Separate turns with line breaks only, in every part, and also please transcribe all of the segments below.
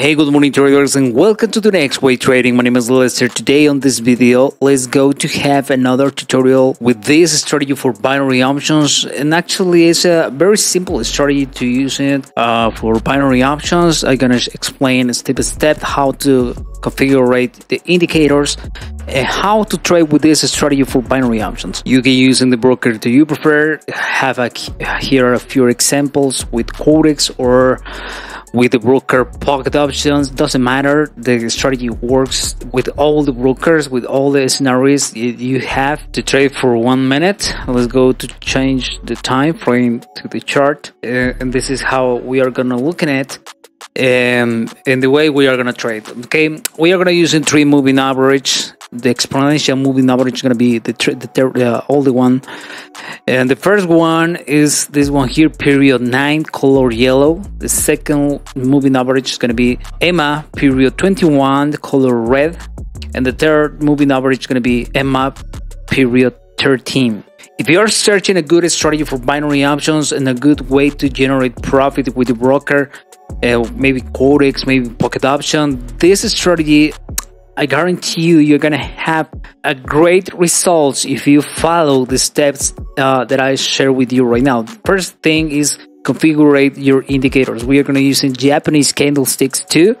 Hey, good morning traders and welcome to the next way trading. My name is Lester. Today on this video, let's go to have another tutorial with this strategy for binary options, and actually it's a very simple strategy to use it for binary options. I'm gonna explain step by step how to configure the indicators and how to trade with this strategy for binary options. You can use in the broker that you prefer. Have here a few examples with QUOTEX or with the broker pocket options. Doesn't matter, the strategy works with all the brokers, with all the scenarios you have to trade for 1 minute. Let's go to change the time frame to the chart, and this is how we are gonna look at it and the way we are gonna trade. Okay, we are gonna use in 3 moving average. The exponential moving average is gonna be the only one, and the first one is this one here, period 9, color yellow. The second moving average is gonna be EMA period 21, color red, and the third moving average is gonna be EMA period 13. If you are searching a good strategy for binary options and a good way to generate profit with the broker, maybe QUOTEX, maybe pocket option, this strategy, I guarantee you're gonna have a great results if you follow the steps that I share with you right now. First thing is configure your indicators. We are gonna use in Japanese candlesticks too.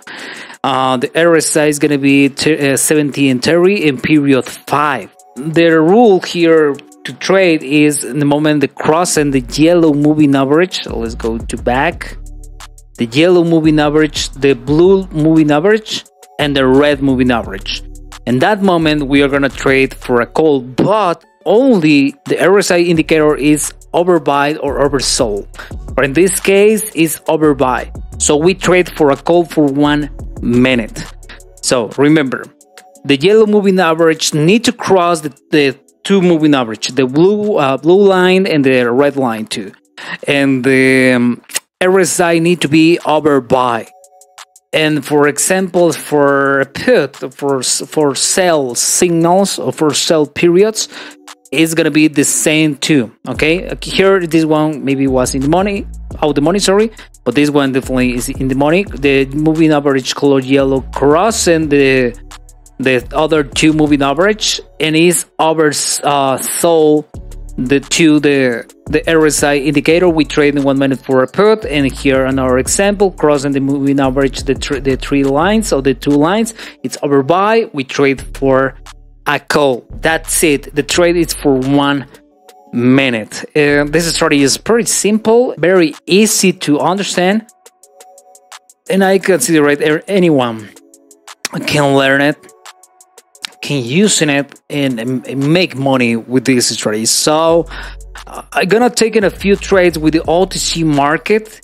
The RSI is gonna be 70 and 30 in period 5. The rule here to trade is in the moment the cross and the yellow moving average. So let's go to back. The yellow moving average, the blue moving average, and the red moving average. In that moment, we are gonna trade for a call, but only the RSI indicator is overbought or oversold. But in this case, it's overbuy. So we trade for a call for 1 minute. So remember, the yellow moving average need to cross the two moving average, the blue line and the red line too, and the RSI need to be overbuy. And for example, for put, for sell signals or for sell periods, it's gonna be the same too. Okay, here this one maybe was in the money, out the money, sorry, but this one definitely is in the money. The moving average color yellow cross and the other two moving average, and is oversold the RSI indicator. We trade in 1 minute for a put, and here on our example, crossing the moving average, the three lines or the two lines, it's overbuy. We trade for a call. That's it. The trade is for 1 minute. This strategy is pretty simple, very easy to understand, and I consider anyone can learn it, can use it and make money with this strategy. So I'm gonna take in a few trades with the OTC market.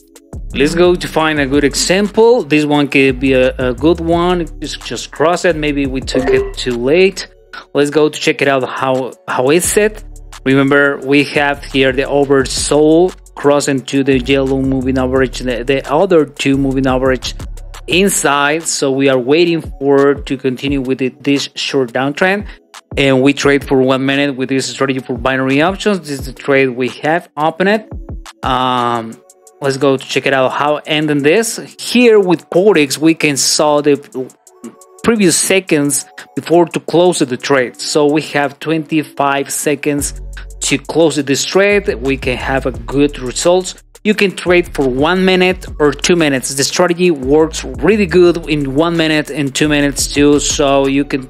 Let's go to find a good example. This one could be a good one. Just cross it. Maybe we took it too late. Let's go to check it out. How is it? Remember, we have here the oversold crossing to the yellow moving average, the other two moving average inside. So we are waiting for to continue with this short downtrend, and we trade for 1 minute with this strategy for binary options. This is the trade we have opened. Let's go to check it out how ending this. Here with QUOTEX, we can saw the previous seconds before to close the trade. So we have 25 seconds to close this trade. We can have a good results. You can trade for 1 minute or 2 minutes. The strategy works really good in 1 minute and 2 minutes too. So you can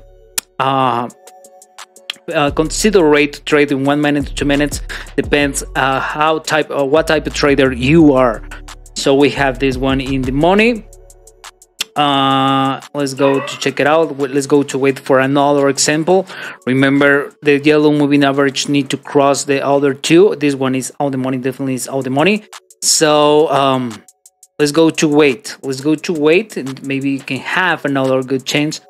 consider to trade in 1 minute to 2 minutes. Depends what type of trader you are. So we have this one in the money. Let's go to check it out. Let's go to wait for another example. Remember, the yellow moving average need to cross the other two. This one is out the money, definitely is out the money. So let's go to wait. Let's go to wait, and maybe you can have another good chance,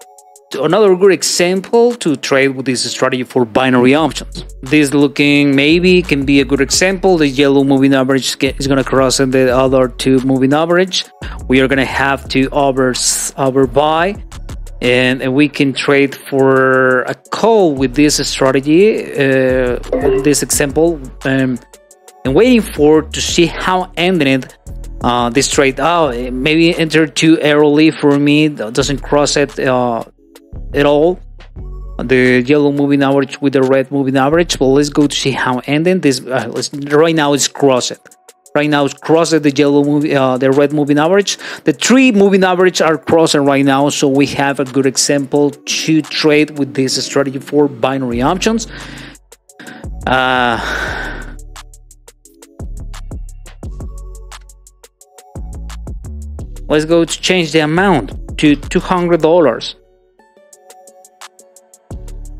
another good example to trade with this strategy for binary options. This looking maybe can be a good example. The yellow moving average is gonna cross in the other two moving average. We are gonna have to overbuy, and we can trade for a call with this strategy, this example, and waiting for to see how ending it this trade. Oh, maybe enter too early for me. That doesn't cross it at all. The yellow moving average with the red moving average. But let's go to see how ending this. Right now it's crossed. Right now it's crossed the yellow movie, the red moving average. The three moving average are crossing right now, so we have a good example to trade with this strategy for binary options. Let's go to change the amount to $200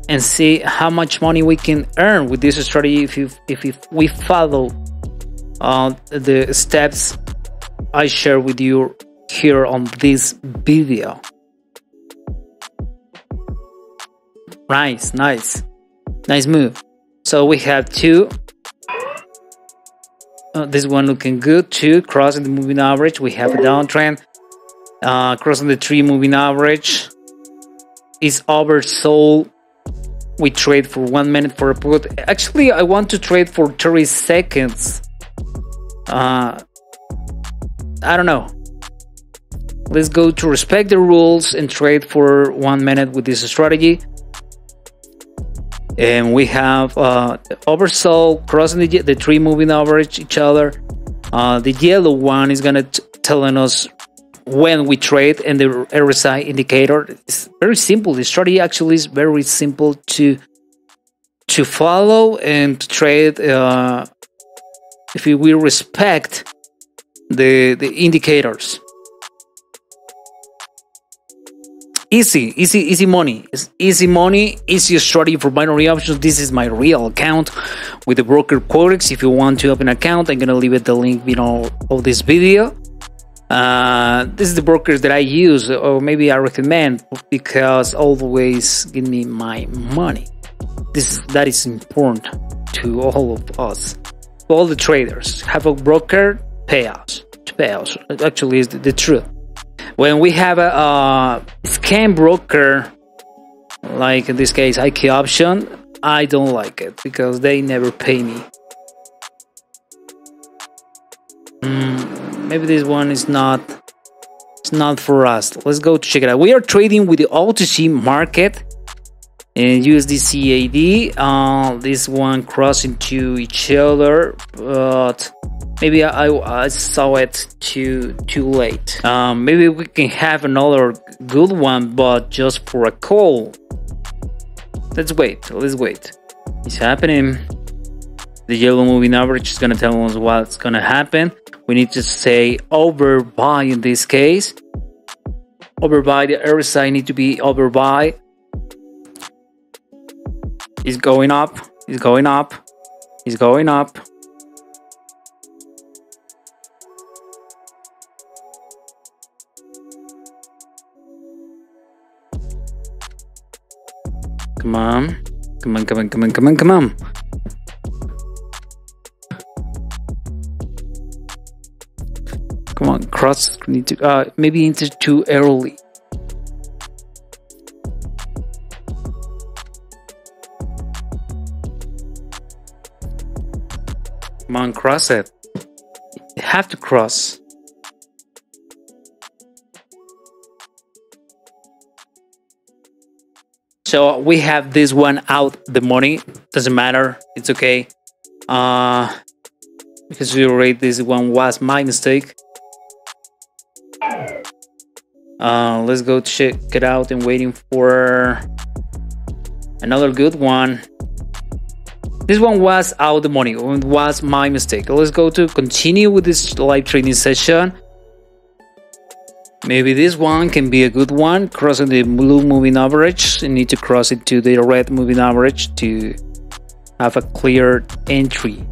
and see how much money we can earn with this strategy if we follow the steps I share with you here on this video. Nice move. So we have two. This one looking good too, crossing the moving average. We have a downtrend, crossing the 3 moving average. Is oversold. We trade for 1 minute for a put. Actually, I want to trade for 30 seconds. I don't know. Let's go to respect the rules and trade for 1 minute with this strategy. And we have oversold, crossing the 3 moving average each other. The yellow one is gonna telling us when we trade, and the RSI indicator is very simple. The strategy actually is very simple to follow and to trade if we respect the indicators. Easy money. It's easy money, easy strategy for binary options. This is my real account with the broker QUOTEX. If you want to open an account, I'm gonna leave it the link below of this video. This is the brokers that I use, or maybe I recommend, because always give me my money. That is important to all of us, all the traders. Have a broker, payouts. Actually, is the truth. When we have a scam broker, like in this case IQ option, I don't like it because they never pay me. Maybe this one is not for us. Let's go to check it out. We are trading with the OTC market and USD-CAD. This one crossing to each other, but maybe I saw it too late. Maybe we can have another good one, but just for a call. Let's wait. It's happening. The yellow moving average is gonna tell us what's gonna happen. We need to say overbuy in this case. Overbuy, the RSI need to be overbuy. It's going up. Come on. Come on, cross. Need to maybe enter too early. Come on, cross it. You have to cross. So we have this one out the money. Doesn't matter. It's okay. Because we already, this one was my mistake. Let's go check it out and waiting for another good one. This one was out the money. It was my mistake. Let's go to continue with this live trading session. Maybe this one can be a good one. Crossing the blue moving average. You need to cross it to the red moving average to have a clear entry.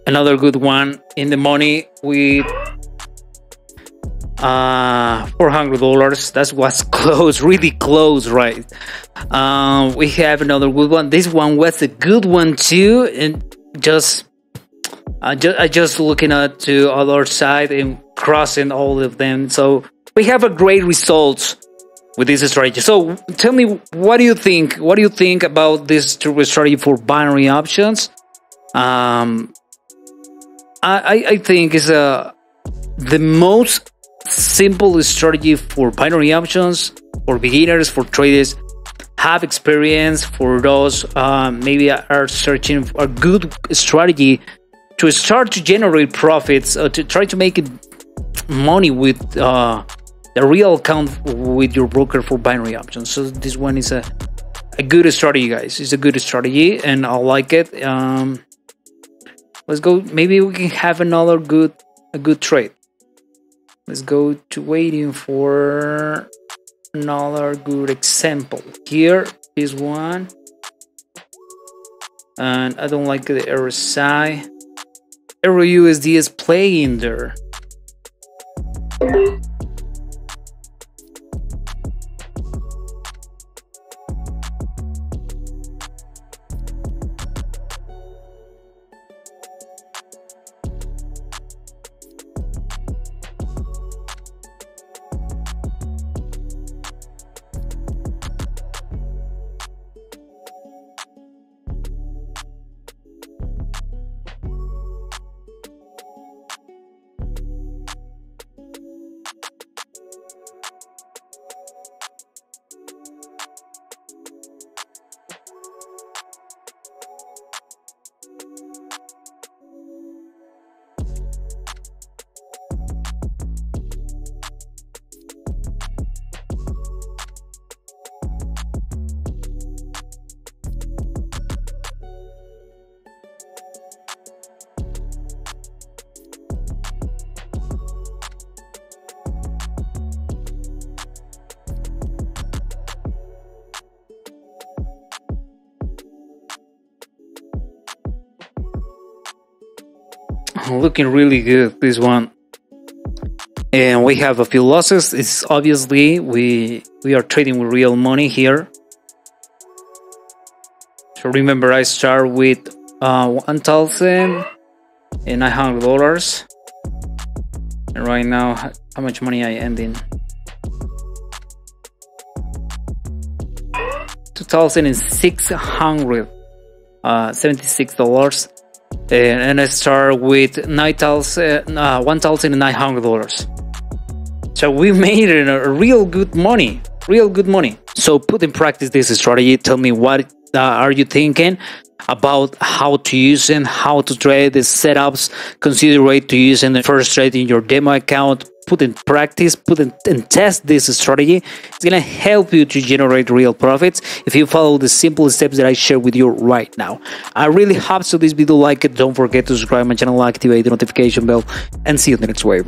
Another good one in the money with $400. That was close, really close, right? We have another good one. This one was a good one too, and I just looking at to other side and crossing all of them. So we have a great results with this strategy. So tell me, what do you think? What do you think about this strategy for binary options? I think is the most simple strategy for binary options for beginners, for traders have experience, for those maybe are searching for a good strategy to start to generate profits, to try to make it money with the real account with your broker for binary options. So this one is a good strategy, guys. It's a good strategy, and I like it. Let's go. Maybe we can have another good trade. Let's go to waiting for another good example. Here is one, and I don't like the RSI. EURUSD is playing there. Looking really good, this one. And we have a few losses. It's obviously we are trading with real money here. So remember, I start with $1,900, and right now, how much money I end in? $2,676. And I start with $1,900. So we made it a real good money. So put in practice this strategy. Tell me what are you thinking about how to use and how to trade the setups. Consider to using the first trade in your demo account. Put in practice, and test this strategy. It's gonna help you to generate real profits if you follow the simple steps that I share with you right now. I really hope so this video like it. Don't forget to subscribe my channel, activate the notification bell, and see you in the next wave.